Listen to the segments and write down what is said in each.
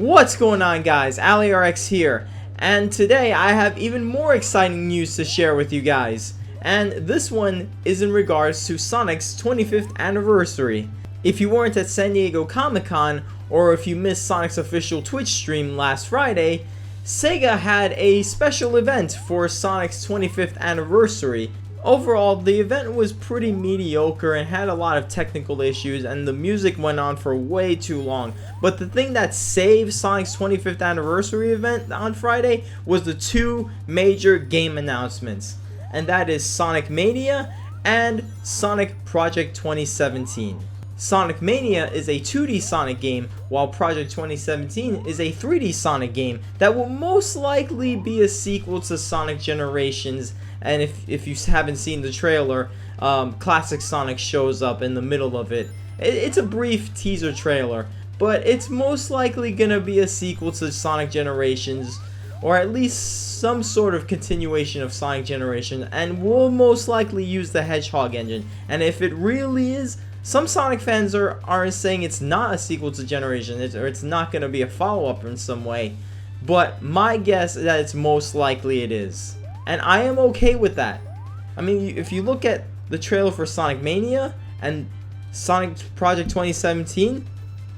What's going on, guys? Allie-RX here, and today I have even more exciting news to share with you guys, and this one is in regards to Sonic's 25th anniversary. If you weren't at San Diego Comic-Con, or if you missed Sonic's official Twitch stream last Friday, Sega had a special event for Sonic's 25th anniversary. Overall, the event was pretty mediocre and had a lot of technical issues, and the music went on for way too long. But the thing that saved Sonic's 25th anniversary event on Friday was the two major game announcements, and that is Sonic Mania and Sonic Project 2017. Sonic Mania is a 2D Sonic game, while Project 2017 is a 3D Sonic game that will most likely be a sequel to Sonic Generations. And if you haven't seen the trailer, Classic Sonic shows up in the middle of it. It's a brief teaser trailer, but it's most likely gonna be a sequel to Sonic Generations, or at least some sort of continuation of Sonic Generation, and will most likely use the Hedgehog engine. And if it really is, some Sonic fans are saying it's not a sequel to Generation, or it's not gonna be a follow-up in some way. But my guess is that it's most likely it is. And I am okay with that. I mean, if you look at the trailer for Sonic Mania and Sonic Project 2017,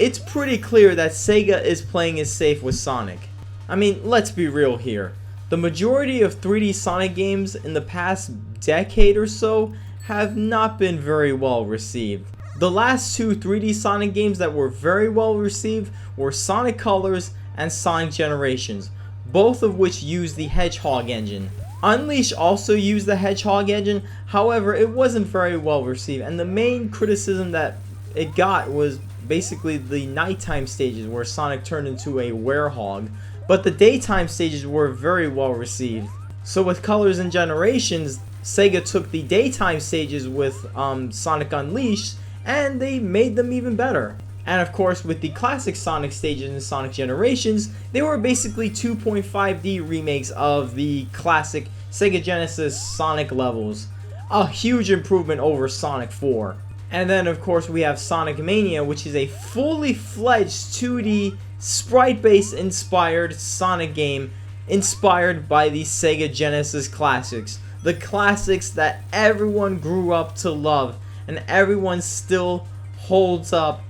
it's pretty clear that Sega is playing it safe with Sonic. I mean, let's be real here. The majority of 3D Sonic games in the past decade or so have not been very well received. The last two 3D Sonic games that were very well received were Sonic Colors and Sonic Generations, both of which use the Hedgehog engine. Unleash also used the Hedgehog engine, however it wasn't very well received, and the main criticism that it got was basically the nighttime stages where Sonic turned into a werehog, but the daytime stages were very well received. So with Colors and Generations, Sega took the daytime stages with Sonic Unleashed and they made them even better. And of course, with the classic Sonic stages in Sonic Generations, they were basically 2.5D remakes of the classic Sega Genesis Sonic levels. A huge improvement over Sonic 4. And then of course we have Sonic Mania, which is a fully fledged 2D sprite-based inspired Sonic game inspired by the Sega Genesis classics. The classics that everyone grew up to love and everyone still holds up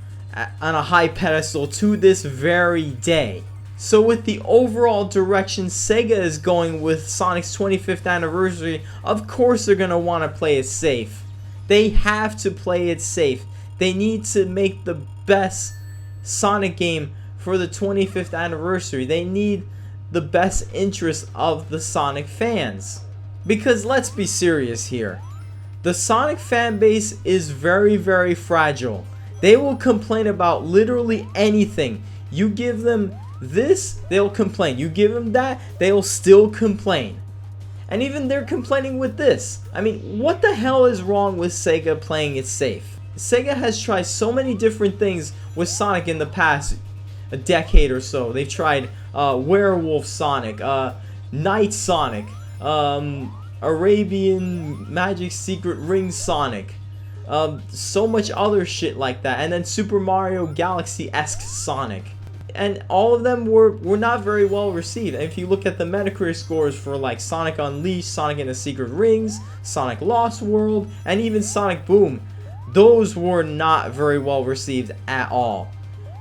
on a high pedestal to this very day. So with the overall direction Sega is going with Sonic's 25th anniversary, of course they're going to want to play it safe. They have to play it safe. They need to make the best Sonic game for the 25th anniversary. They need the best interest of the Sonic fans. Because let's be serious here. The Sonic fan base is very, very fragile. They will complain about literally anything. You give them this, they'll complain. You give them that, they'll still complain. And even they're complaining with this. I mean, what the hell is wrong with Sega playing it safe? Sega has tried so many different things with Sonic in the past a decade or so. They've tried Werewolf Sonic, Night Sonic, Arabian Magic Secret Ring Sonic. So much other shit like that, and then Super Mario Galaxy-esque Sonic, and all of them were not very well received. And if you look at the Metacritic scores for like Sonic Unleashed, Sonic and the Secret Rings, Sonic Lost World, and even Sonic Boom, those were not very well received at all.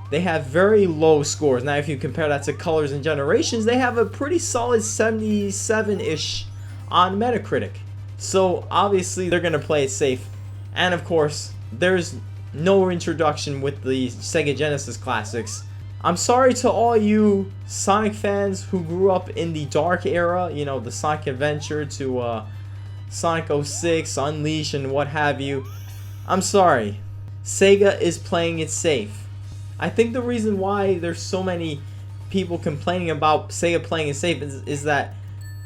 They have very low scores. Now if you compare that to Colors and Generations, they have a pretty solid 77-ish on Metacritic. So obviously they're gonna play it safe. And of course, there's no introduction with the Sega Genesis classics. I'm sorry to all you Sonic fans who grew up in the dark era, you know, the Sonic Adventure to Sonic 06, Unleash, and what have you. I'm sorry. Sega is playing it safe. I think the reason why there's so many people complaining about Sega playing it safe is that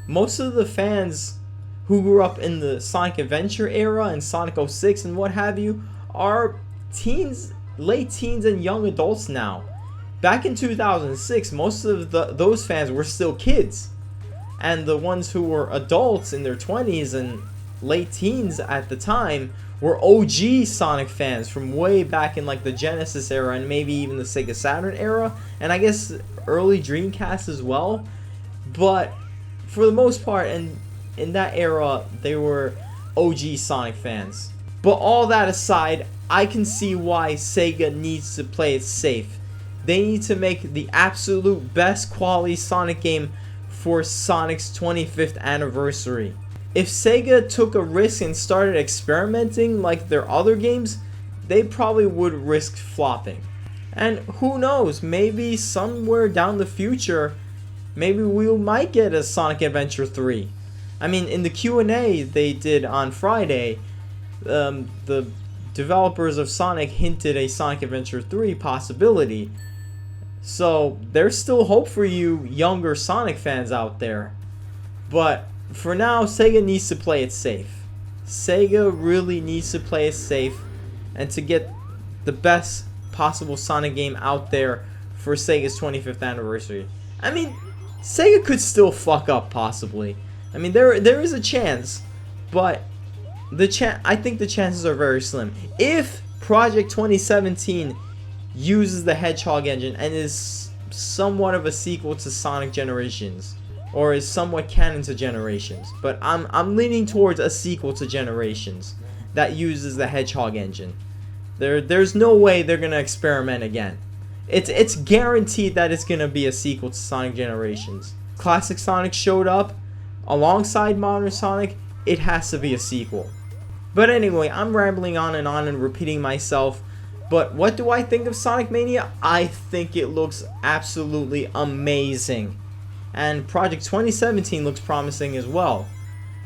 most of the fans who grew up in the Sonic Adventure era and Sonic 06 and what have you are teens, late teens and young adults now. Back in 2006, most of those fans were still kids. And the ones who were adults in their 20s and late teens at the time were OG Sonic fans from way back in like the Genesis era and maybe even the Sega Saturn era, and I guess early Dreamcast as well. But for the most part, and in that era, they were OG Sonic fans. But all that aside, I can see why Sega needs to play it safe. They need to make the absolute best quality Sonic game for Sonic's 25th anniversary. If Sega took a risk and started experimenting like their other games, they probably would risk flopping. And who knows, maybe somewhere down the future, maybe we might get a Sonic Adventure 3. I mean, in the Q&A they did on Friday, the developers of Sonic hinted a Sonic Adventure 3 possibility. So there's still hope for you younger Sonic fans out there. But for now, Sega needs to play it safe. Sega really needs to play it safe and to get the best possible Sonic game out there for Sega's 25th anniversary. I mean, Sega could still fuck up possibly. I mean, there is a chance, but I think the chances are very slim. If Project 2017 uses the Hedgehog engine and is somewhat of a sequel to Sonic Generations, or is somewhat canon to Generations, but I'm leaning towards a sequel to Generations that uses the Hedgehog engine. There's no way they're gonna experiment again. It's guaranteed that it's gonna be a sequel to Sonic Generations. Classic Sonic showed up alongside Modern Sonic. It has to be a sequel. But anyway, I'm rambling on and repeating myself. But what do I think of Sonic Mania? I think it looks absolutely amazing. And Project 2017 looks promising as well.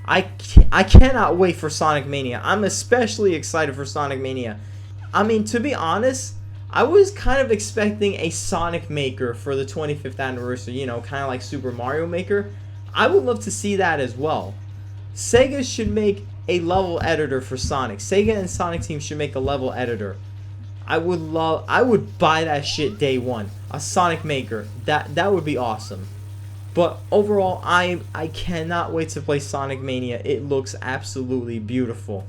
I cannot wait for Sonic Mania. I'm especially excited for Sonic Mania. I mean, to be honest, I was kind of expecting a Sonic Maker for the 25th anniversary, you know, kind of like Super Mario Maker. I would love to see that as well. Sega should make a level editor for Sonic. Sega and Sonic Team should make a level editor. I would buy that shit day one. A Sonic Maker. That would be awesome. But overall, I cannot wait to play Sonic Mania. It looks absolutely beautiful.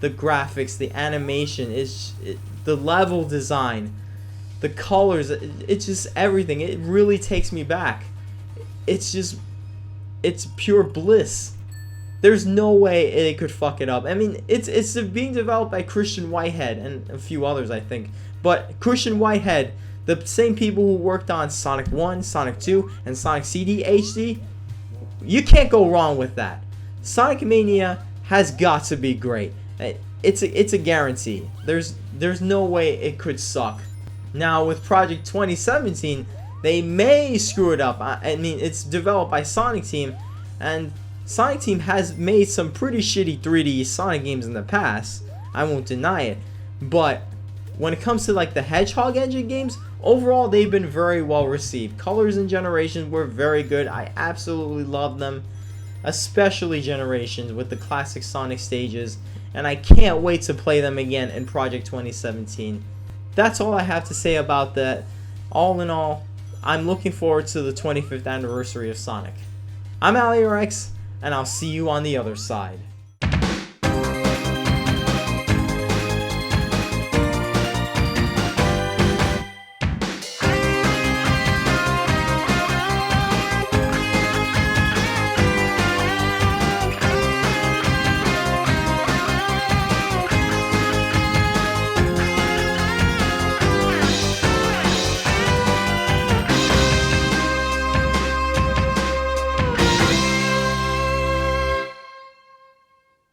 The graphics, the animation, the level design, the colors, it's just everything. It really takes me back. It's pure bliss. There's no way it could fuck it up. I mean, it's being developed by Christian Whitehead and a few others, I think. But Christian Whitehead, the same people who worked on Sonic 1, Sonic 2, and Sonic CD HD, you can't go wrong with that. Sonic Mania has got to be great. It's a guarantee. There's no way it could suck. Now with Project 2017, they may screw it up. I mean, it's developed by Sonic Team, and Sonic Team has made some pretty shitty 3D Sonic games in the past. I won't deny it. But when it comes to like the Hedgehog engine games, overall they've been very well received. Colors and Generations were very good. I absolutely love them, especially Generations with the classic Sonic stages, and I can't wait to play them again in Project 2017. That's all I have to say about that. All in all, I'm looking forward to the 25th anniversary of Sonic. I'm Allie-RX, and I'll see you on the other side.